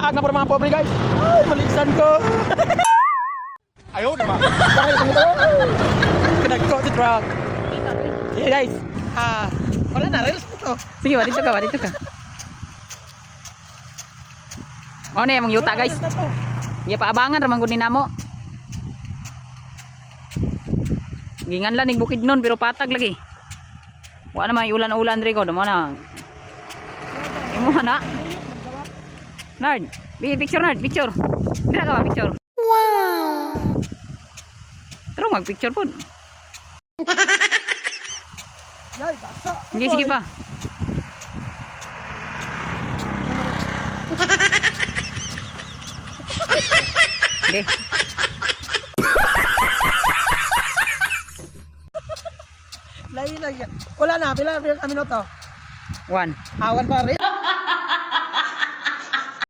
Daag na po ng mga pobre guys. Ay, malisan ko. Ayaw naman. Kinagko si truck. Yeah guys. Wala na, reels mo to. Sige, dito ka, dito ka. Ano na yung yuta guys. Iya paabangan ramang gud ni namo. Gingan lang ning bukid nun pero patag lagi. Wa na may ulan-ulan diri ko, mo na. Imo na. Nard, picture Nard, picture. Dira ka picture. Wow. Pero mag-picture po. Sige pa. Okay. Lain lang yan. Wala na, pila kami no to. 1. Awan pa rin.